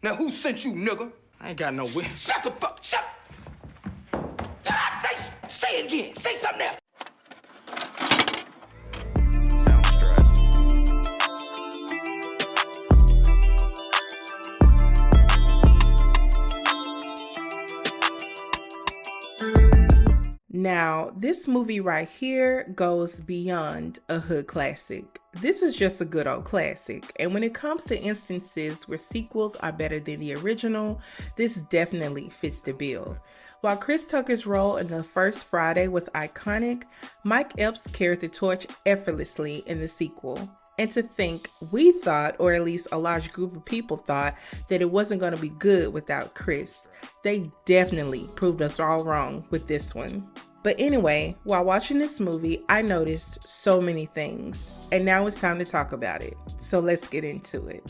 Now who sent you, nigga? I ain't got no wit. Shut the fuck, shut. Say it again, say something else. Now, this movie right here goes beyond a hood classic. This is just a good old classic. And when it comes to instances where sequels are better than the original, this definitely fits the bill. While Chris Tucker's role in the first Friday was iconic, Mike Epps carried the torch effortlessly in the sequel. And to think, we thought, or at least a large group of people thought, that it wasn't going to be good without Chris. They definitely proved us all wrong with this one. But anyway, while watching this movie, I noticed so many things. And now it's time to talk about it. So let's get into it.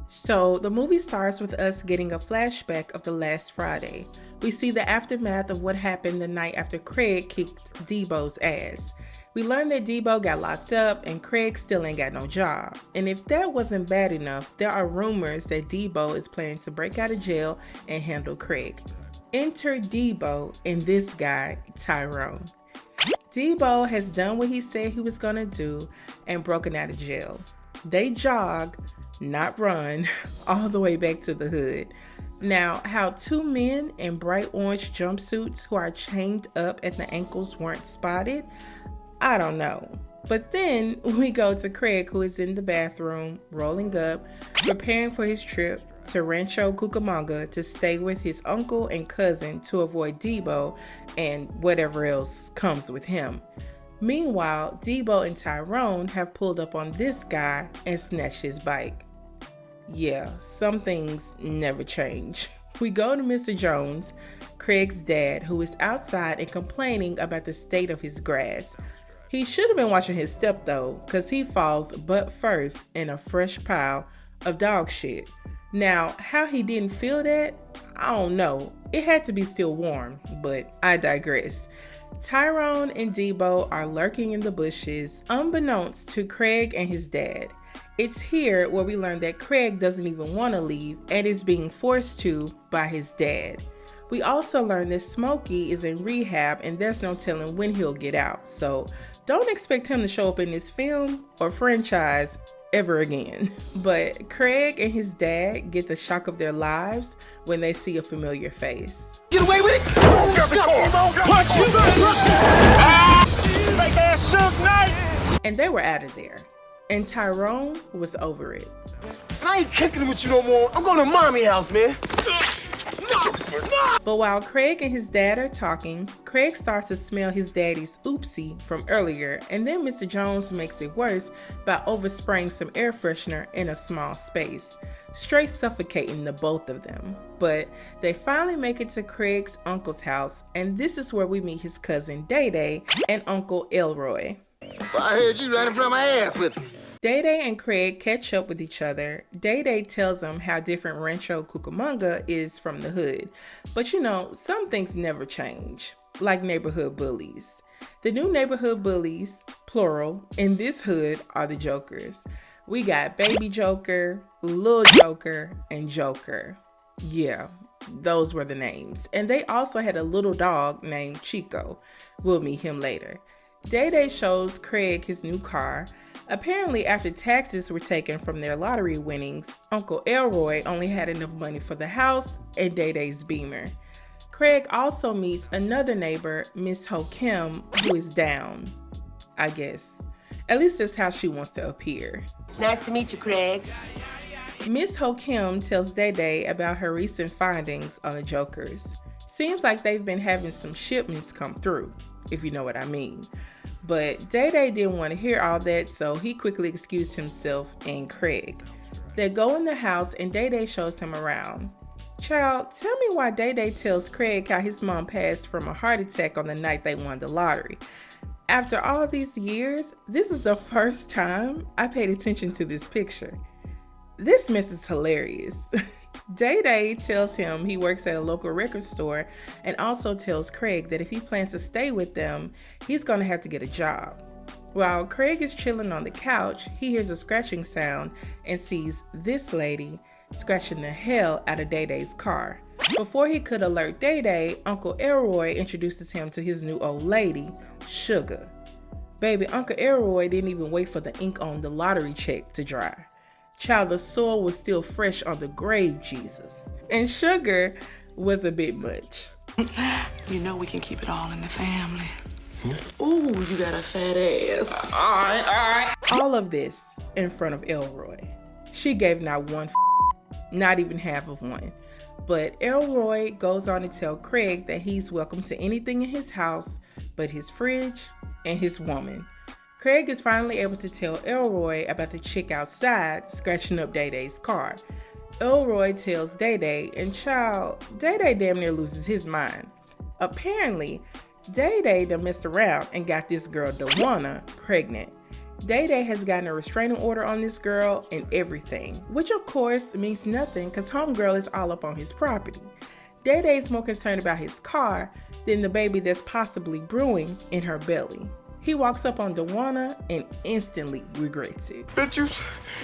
So the movie starts with us getting a flashback of the last Friday. We see the aftermath of what happened the night after Craig kicked Debo's ass. We learn that Debo got locked up and Craig still ain't got no job. And if that wasn't bad enough, there are rumors that Debo is planning to break out of jail and handle Craig. Enter Debo and this guy, Tyrone. Debo has done what he said he was gonna do and broken out of jail. They jog, not run, all the way back to the hood. Now, how two men in bright orange jumpsuits who are chained up at the ankles weren't spotted, I don't know. But then we go to Craig, who is in the bathroom, rolling up, preparing for his trip to Rancho Cucamonga to stay with his uncle and cousin to avoid Debo and whatever else comes with him. Meanwhile, Debo and Tyrone have pulled up on this guy and snatched his bike. Yeah, some things never change. We go to Mr. Jones, Craig's dad, who is outside and complaining about the state of his grass. He should have been watching his step though, because he falls butt first in a fresh pile of dog shit. Now, how he didn't feel that, I don't know. It had to be still warm, but I digress. Tyrone and Debo are lurking in the bushes, unbeknownst to Craig and his dad. It's here where we learn that Craig doesn't even want to leave and is being forced to by his dad. We also learn that Smokey is in rehab and there's no telling when he'll get out. So don't expect him to show up in this film or franchise ever again. But Craig and his dad get the shock of their lives when they see a familiar face. Get away with it! Punch you! Fake ass Suge Knight! And they were out of there. And Tyrone was over it. I ain't kicking with you no more. I'm going to mommy house, man. But while Craig and his dad are talking, Craig starts to smell his daddy's oopsie from earlier, and then Mr. Jones makes it worse by overspraying some air freshener in a small space, straight suffocating the both of them. But they finally make it to Craig's uncle's house, and this is where we meet his cousin Day Day and Uncle Elroy. Well, I heard you running from my ass with me. Day Day and Craig catch up with each other. Day Day tells them how different Rancho Cucamonga is from the hood. But you know, some things never change, like neighborhood bullies. The new neighborhood bullies, plural, in this hood are the Jokers. We got Baby Joker, Lil Joker, and Joker. Yeah, those were the names. And they also had a little dog named Chico. We'll meet him later. Day Day shows Craig his new car. Apparently, after taxes were taken from their lottery winnings, Uncle Elroy only had enough money for the house and Day Day's Beamer. Craig also meets another neighbor, Miss Ho Kim, who is down, I guess. At least that's how she wants to appear. Nice to meet you, Craig. Miss Ho Kim tells Day Day about her recent findings on the Jokers. Seems like they've been having some shipments come through, if you know what I mean. But Day Day didn't want to hear all that, so he quickly excused himself and Craig. They go in the house and Day Day shows him around. Child, tell me why Day Day tells Craig how his mom passed from a heart attack on the night they won the lottery. After all these years, this is the first time I paid attention to this picture. This mess is hilarious. Day Day tells him he works at a local record store and also tells Craig that if he plans to stay with them, he's going to have to get a job. While Craig is chilling on the couch, he hears a scratching sound and sees this lady scratching the hell out of Day Day's car. Before he could alert Day Day, Uncle Elroy introduces him to his new old lady, Sugar. Baby, Uncle Elroy didn't even wait for the ink on the lottery check to dry. Child, the soil was still fresh on the grave, Jesus. And Sugar was a bit much. You know we can keep it all in the family. Ooh, you got a fat ass. All right. All of this in front of Elroy. She gave not one not even half of one. But Elroy goes on to tell Craig that he's welcome to anything in his house but his fridge and his woman. Craig is finally able to tell Elroy about the chick outside scratching up Day Day's car. Elroy tells Day Day, and child, Day Day damn near loses his mind. Apparently, Day Day done messed around and got this girl, Dawana, pregnant. Day Day has gotten a restraining order on this girl and everything, which of course means nothing because homegirl is all up on his property. Day Day is more concerned about his car than the baby that's possibly brewing in her belly. He walks up on Dawana and instantly regrets it. Bitch,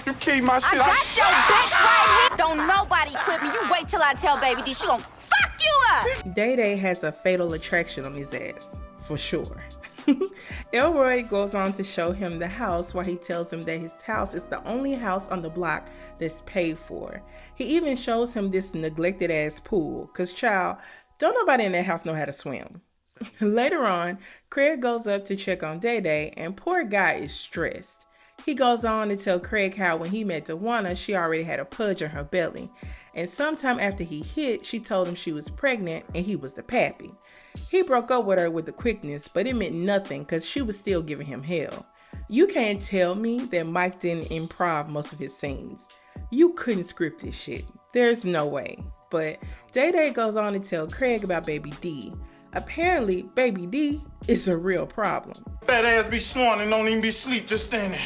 you keep my shit. I got your bitch right here. Don't nobody quit me. You wait till I tell Baby D. She gon' fuck you up. Day Day has a fatal attraction on his ass, for sure. Elroy goes on to show him the house while he tells him that his house is the only house on the block that's paid for. He even shows him this neglected ass pool, cause child, don't nobody in that house know how to swim. Later on, Craig goes up to check on Day Day and poor guy is stressed. He goes on to tell Craig how when he met Dawana, she already had a pudge on her belly. And sometime after he hit, she told him she was pregnant and he was the pappy. He broke up with her with the quickness, but it meant nothing because she was still giving him hell. You can't tell me that Mike didn't improv most of his scenes. You couldn't script this shit. There's no way. But Day Day goes on to tell Craig about Baby D. Apparently, Baby D is a real problem. Fat ass be snoring and don't even be asleep, just standing.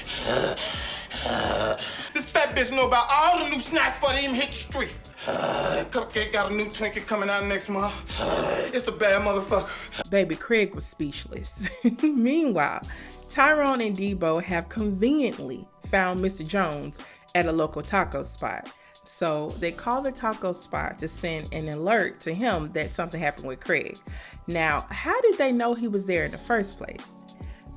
This fat bitch know about all the new snacks before they even hit the street. Cupcake got a new Twinkie coming out next month. It's a bad motherfucker. Baby Craig was speechless. Meanwhile, Tyrone and Debo have conveniently found Mr. Jones at a local taco spot. So they call the taco spot to send an alert to him that something happened with Craig. Now, how did they know he was there in the first place?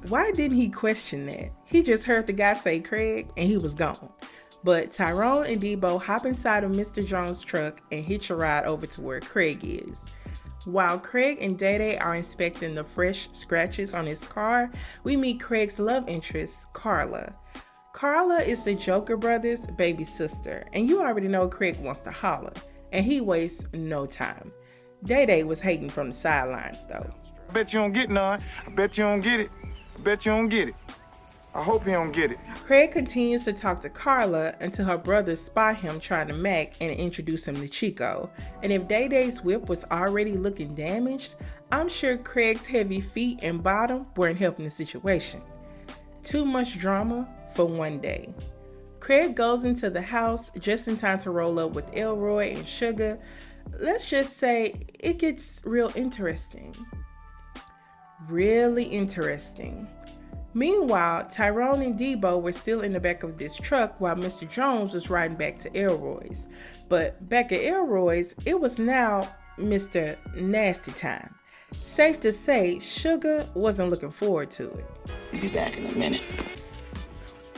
Why didn't he question that? He just heard the guy say Craig and he was gone. But Tyrone and Debo hop inside of Mr. Jones' truck and hitch a ride over to where Craig is. While Craig and Day Day are inspecting the fresh scratches on his car, we meet Craig's love interest, Carla. Carla is the Joker brothers' baby sister, and you already know Craig wants to holler, and he wastes no time. Day Day was hating from the sidelines though. I bet you don't get none. I bet you don't get it. I bet you don't get it. I hope you don't get it. Craig continues to talk to Carla until her brothers spot him trying to mac and introduce him to Chico. And if Day Day's whip was already looking damaged, I'm sure Craig's heavy feet and bottom weren't helping the situation. Too much drama for one day. Craig goes into the house just in time to roll up with Elroy and Sugar. Let's just say it gets real interesting. Really interesting. Meanwhile, Tyrone and Debo were still in the back of this truck while Mr. Jones was riding back to Elroy's. But back at Elroy's, it was now Mr. Nasty Time. Safe to say, Sugar wasn't looking forward to it. We'll be back in a minute.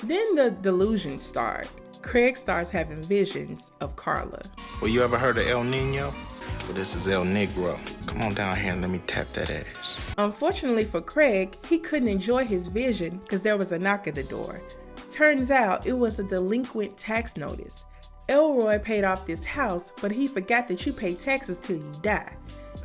Then the delusions start. Craig starts having visions of Carla. Well, you ever heard of El Nino? Well, this is El Negro. Come on down here and let me tap that ass. Unfortunately for Craig, he couldn't enjoy his vision because there was a knock at the door. Turns out it was a delinquent tax notice. Elroy paid off this house, but he forgot that you pay taxes till you die.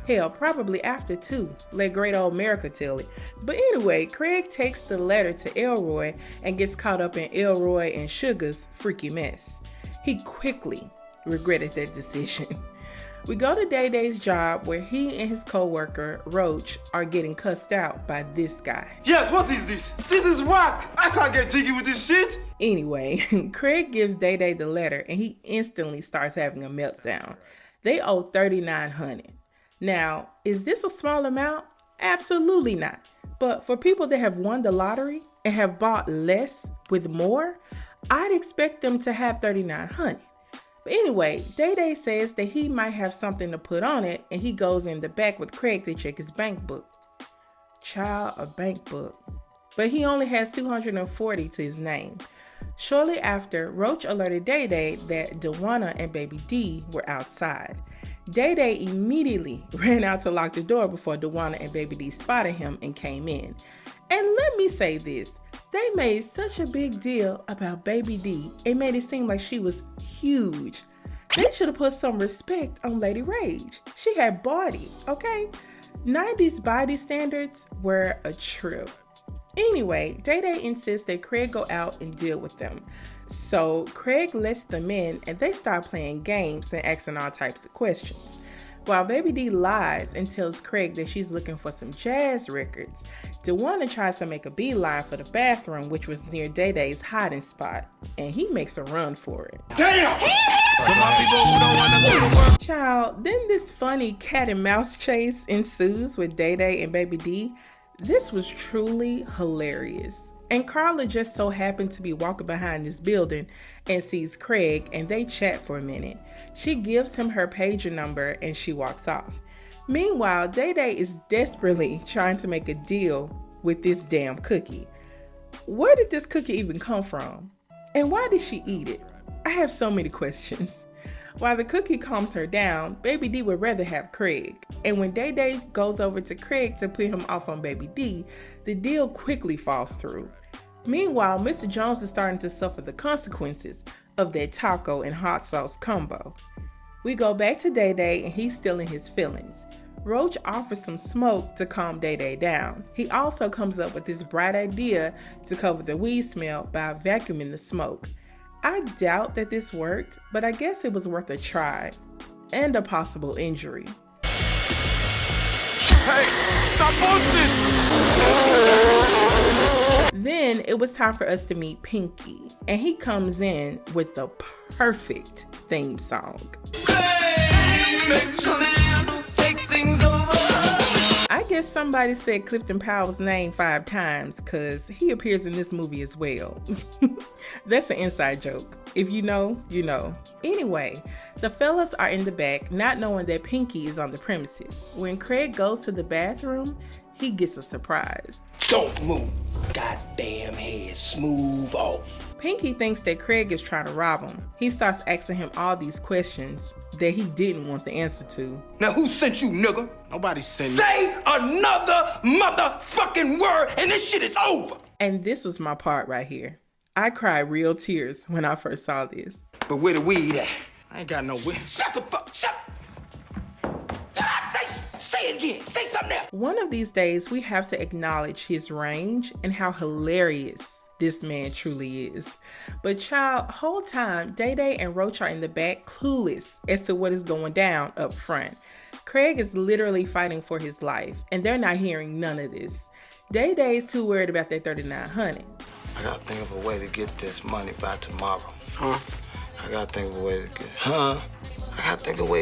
Hell, probably after too. Let great old America tell it. But anyway, Craig takes the letter to Elroy and gets caught up in Elroy and Sugar's freaky mess. He quickly regretted that decision. We go to Day Day's job where he and his co-worker, Roach, are getting cussed out by this guy. Yes, what is this? This is whack. I can't get jiggy with this shit. Anyway, Craig gives Day Day the letter and he instantly starts having a meltdown. They owe $3,900. Now, is this a small amount? Absolutely not. But for people that have won the lottery, and have bought less with more, I'd expect them to have $3,900. But anyway, Day Day says that he might have something to put on it, and he goes in the back with Craig to check his bank book. Child, a bank book. But he only has $240 to his name. Shortly after, Roach alerted Day Day that Dewana and Baby D were outside. Day Day immediately ran out to lock the door before Dewana and Baby D spotted him and came in. And let me say this, they made such a big deal about Baby D and made it seem like she was huge. They should have put some respect on Lady Rage. She had body, okay? 90s body standards were a trip. Anyway, Day Day insists that Craig go out and deal with them. So Craig lets them in and they start playing games and asking all types of questions. While Baby D lies and tells Craig that she's looking for some jazz records, Dewana tries to make a beeline for the bathroom, which was near Day Day's hiding spot, and he makes a run for it. Damn! To my people who don't want to go to work. Child, then this funny cat and mouse chase ensues with Day Day and Baby D. This was truly hilarious. And Carla just so happened to be walking behind this building and sees Craig, and they chat for a minute. She gives him her pager number and she walks off. Meanwhile, Day Day is desperately trying to make a deal with this damn cookie. Where did this cookie even come from? And why did she eat it? I have so many questions. While the cookie calms her down, Baby D would rather have Craig. And when Day Day goes over to Craig to put him off on Baby D, the deal quickly falls through. Meanwhile, Mr. Jones is starting to suffer the consequences of that taco and hot sauce combo. We go back to Day Day and he's still in his feelings. Roach offers some smoke to calm Day Day down. He also comes up with this bright idea to cover the weed smell by vacuuming the smoke. I doubt that this worked, but I guess it was worth a try and a possible injury. Hey, stop bullshit! Then it was time for us to meet Pinky, and he comes in with the perfect theme song. I guess somebody said Clifton Powell's name 5 times because he appears in this movie as well. That's an inside joke. If you know, you know. Anyway, the fellas are in the back not knowing that Pinky is on the premises. When Craig goes to the bathroom, he gets a surprise. Don't move. Goddamn head, smooth off. Pinky thinks that Craig is trying to rob him. He starts asking him all these questions that he didn't want the answer to. Now who sent you, nigga? Nobody sent me. Say another motherfucking word and this shit is over. And this was my part right here. I cried real tears when I first saw this. But where the weed at? I ain't got no weed. Shut the fuck, shut. Say it again, say something else. One of these days, we have to acknowledge his range and how hilarious this man truly is. But child, whole time, Day Day and Roach are in the back clueless as to what is going down up front. Craig is literally fighting for his life, and they're not hearing none of this. Day Day's too worried about that $3,900. I gotta think of a way to get this money by tomorrow. I gotta think of a way to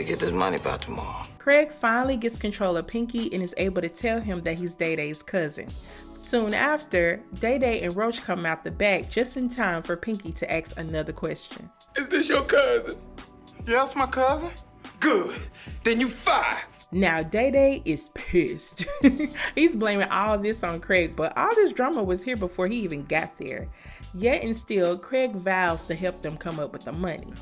get this money by tomorrow. Craig finally gets control of Pinky and is able to tell him that he's Day Day's cousin. Soon after, Day Day and Roach come out the back just in time for Pinky to ask another question. Is this your cousin? Yeah, that's my cousin. Good. Then you fired. Now, Day Day is pissed. He's blaming all this on Craig, but all this drama was here before he even got there. Yet and still, Craig vows to help them come up with the money.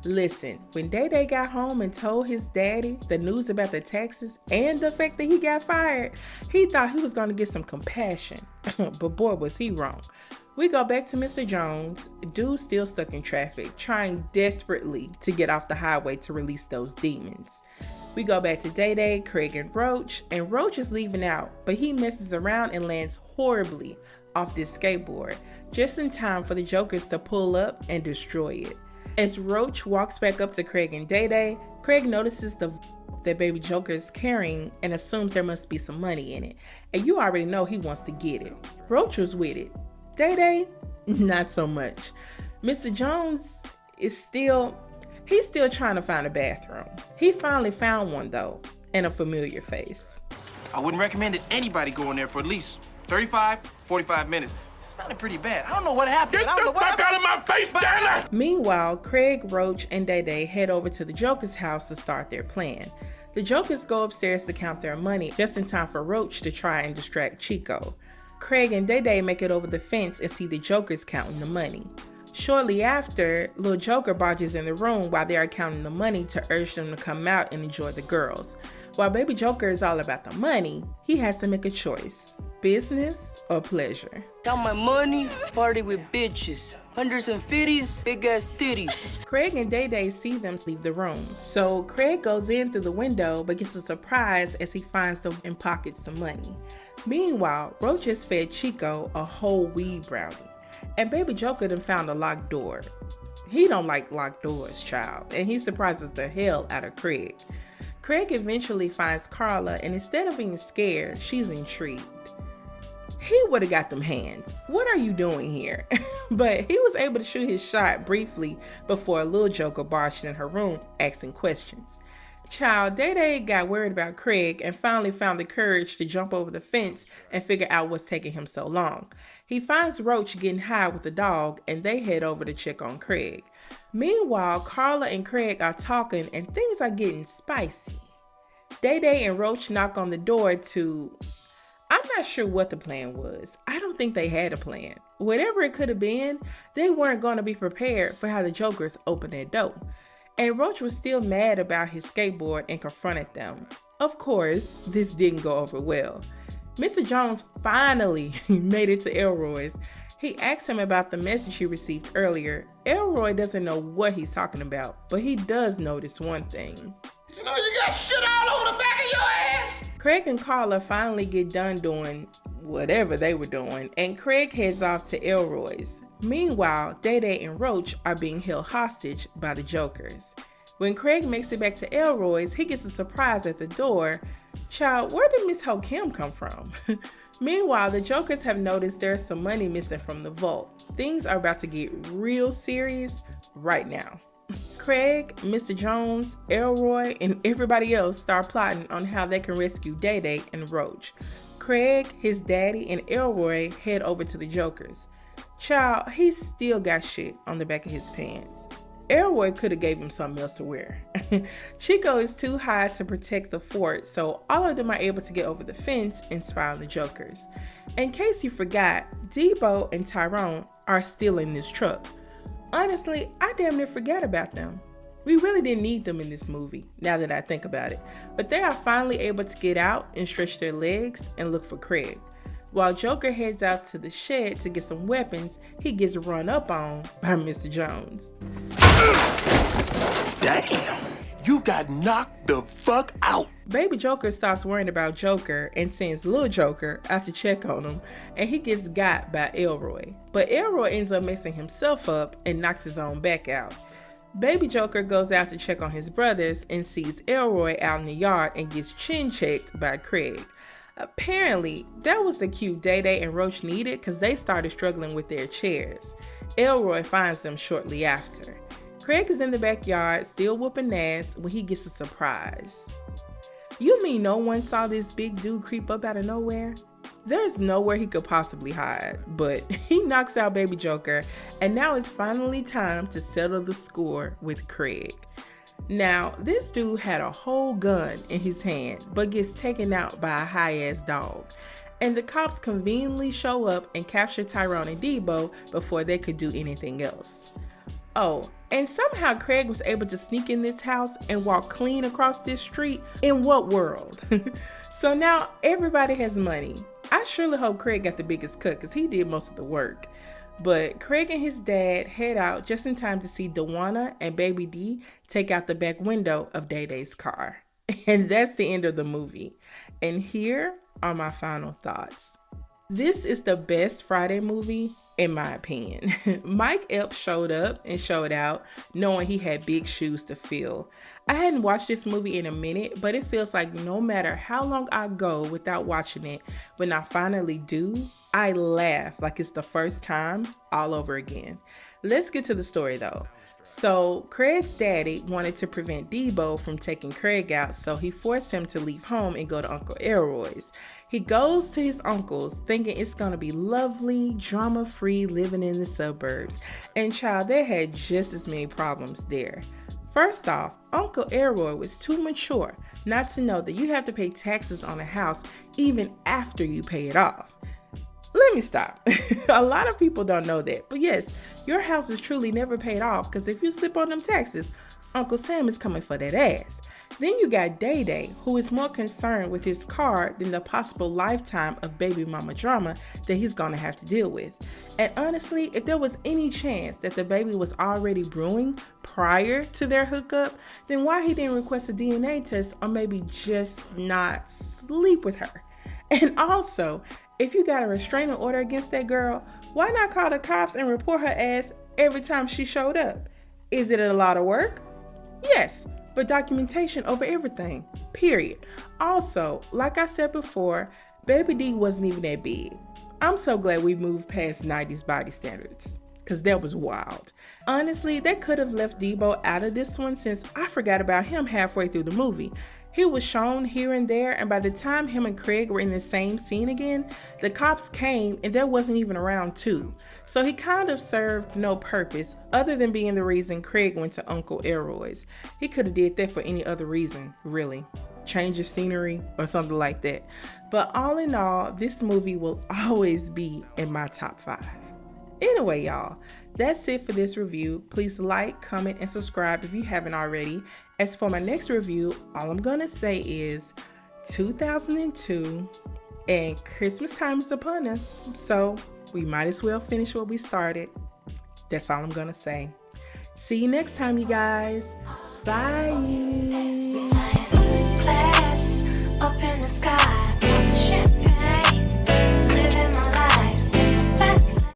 Listen, when Day Day got home and told his daddy the news about the taxes and the fact that he got fired, he thought he was going to get some compassion. But boy, was he wrong. We go back to Mr. Jones. Dude still stuck in traffic, trying desperately to get off the highway to release those demons. We go back to Day Day, Craig, and Roach is leaving out, but he messes around and lands horribly off this skateboard, just in time for the Jokers to pull up and destroy it. As Roach walks back up to Craig and Day Day, Craig notices that Baby Joker is carrying and assumes there must be some money in it. And you already know he wants to get it. Roach was with it. Day Day, not so much. Mr. Jones is still trying to find a bathroom. He finally found one though, and a familiar face. I wouldn't recommend that anybody go in there for at least 35, 45 minutes. Smelling pretty bad. I don't know what happened. Get the fuck out of my face, Danny! Meanwhile, Craig, Roach, and Day Day head over to the Joker's house to start their plan. The Jokers go upstairs to count their money, just in time for Roach to try and distract Chico. Craig and Day Day make it over the fence and see the Jokers counting the money. Shortly after, Lil Joker barges in the room while they are counting the money to urge them to come out and enjoy the girls. While Baby Joker is all about the money, he has to make a choice: business or pleasure. Count my money, party with bitches. Hundreds and fifties, big ass titties. Craig and Day Day see them leave the room, so Craig goes in through the window but gets a surprise as he finds them and pockets the money. Meanwhile, Roach has fed Chico a whole weed brownie, and Baby Joker done found a locked door. He don't like locked doors, child, and he surprises the hell out of Craig. Craig eventually finds Carla, and instead of being scared, she's intrigued. He would have got them hands. What are you doing here? But he was able to shoot his shot briefly before Lil Joker barged in her room asking questions. Child, Day Day got worried about Craig and finally found the courage to jump over the fence and figure out what's taking him so long. He finds Roach getting high with the dog and they head over to check on Craig. Meanwhile, Carla and Craig are talking and things are getting spicy. Day Day and Roach knock on the door to... I'm not sure what the plan was. I don't think they had a plan. Whatever it could have been, they weren't going to be prepared for how the Jokers opened their door. And Roach was still mad about his skateboard and confronted them. Of course, this didn't go over well. Mr. Jones finally made it to Elroy's. He asked him about the message he received earlier. Elroy doesn't know what he's talking about, but he does notice one thing. You know you got shit all over the back of your ass. Craig and Carla finally get done doing whatever they were doing, and Craig heads off to Elroy's. Meanwhile, Day Day and Roach are being held hostage by the Jokers. When Craig makes it back to Elroy's, he gets a surprise at the door. Child, where did Miss Ho Kim come from? Meanwhile, the Jokers have noticed there's some money missing from the vault. Things are about to get real serious right now. Craig, Mr. Jones, Elroy, and everybody else start plotting on how they can rescue Day Day and Roach. Craig, his daddy, and Elroy head over to the Jokers. Child, he still got shit on the back of his pants. Elroy could have gave him something else to wear. Chico is too high to protect the fort, so all of them are able to get over the fence and spy on the Jokers. In case you forgot, Debo and Tyrone are still in this truck. Honestly, I damn near forgot about them. We really didn't need them in this movie, now that I think about it. But they are finally able to get out and stretch their legs and look for Craig. While Joker heads out to the shed to get some weapons, he gets run up on by Mr. Jones. Damn, you got knocked the fuck out. Baby Joker stops worrying about Joker and sends Lil Joker out to check on him, and he gets got by Elroy. But Elroy ends up messing himself up and knocks his own back out. Baby Joker goes out to check on his brothers and sees Elroy out in the yard and gets chin checked by Craig. Apparently, that was the cue Day Day and Roach needed because they started struggling with their chairs. Elroy finds them shortly after. Craig is in the backyard still whooping ass when he gets a surprise. You mean no one saw this big dude creep up out of nowhere? There's nowhere he could possibly hide, but he knocks out Baby Joker, and now it's finally time to settle the score with Craig. Now, this dude had a whole gun in his hand, but gets taken out by a high-ass dog. And the cops conveniently show up and capture Tyrone and Debo before they could do anything else. Oh, and somehow Craig was able to sneak in this house and walk clean across this street. In what world? So now everybody has money. I surely hope Craig got the biggest cut because he did most of the work. But Craig and his dad head out just in time to see Dewana and Baby D take out the back window of Day Day's car. And that's the end of the movie. And here are my final thoughts. This is the best Friday movie, in my opinion. Mike Epps showed up and showed out, knowing he had big shoes to fill. I hadn't watched this movie in a minute, but it feels like no matter how long I go without watching it, when I finally do, I laugh like it's the first time all over again. Let's get to the story though. So Craig's daddy wanted to prevent Debo from taking Craig out, so he forced him to leave home and go to Uncle Elroy's. He goes to his uncle's thinking it's gonna be lovely, drama-free living in the suburbs. And child, they had just as many problems there. First off, Uncle Elroy was too mature not to know that you have to pay taxes on a house even after you pay it off. Let me stop. A lot of people don't know that. But yes, your house is truly never paid off because if you slip on them taxes, Uncle Sam is coming for that ass. Then you got Day Day, who is more concerned with his car than the possible lifetime of baby mama drama that he's gonna have to deal with. And honestly, if there was any chance that the baby was already brewing prior to their hookup, then why he didn't request a DNA test or maybe just not sleep with her? And also, if you got a restraining order against that girl, why not call the cops and report her ass every time she showed up? Is it a lot of work? Yes, but documentation over everything, period. Also, like I said before, Baby D wasn't even that big. I'm so glad we moved past 90s body standards, because that was wild. Honestly, they could have left Debo out of this one since I forgot about him halfway through the movie. He was shown here and there, and by the time him and Craig were in the same scene again, the cops came and there wasn't even around two. So he kind of served no purpose other than being the reason Craig went to Uncle Elroy's. He could have did that for any other reason, really. Change of scenery or something like that. But all in all, this movie will always be in my top 5. Anyway, y'all, that's it for this review. Please like, comment, and subscribe if you haven't already. As for my next review, all I'm gonna say is 2002 and Christmas time is upon us. So we might as well finish what we started. That's all I'm gonna say. See you next time, you guys. Bye.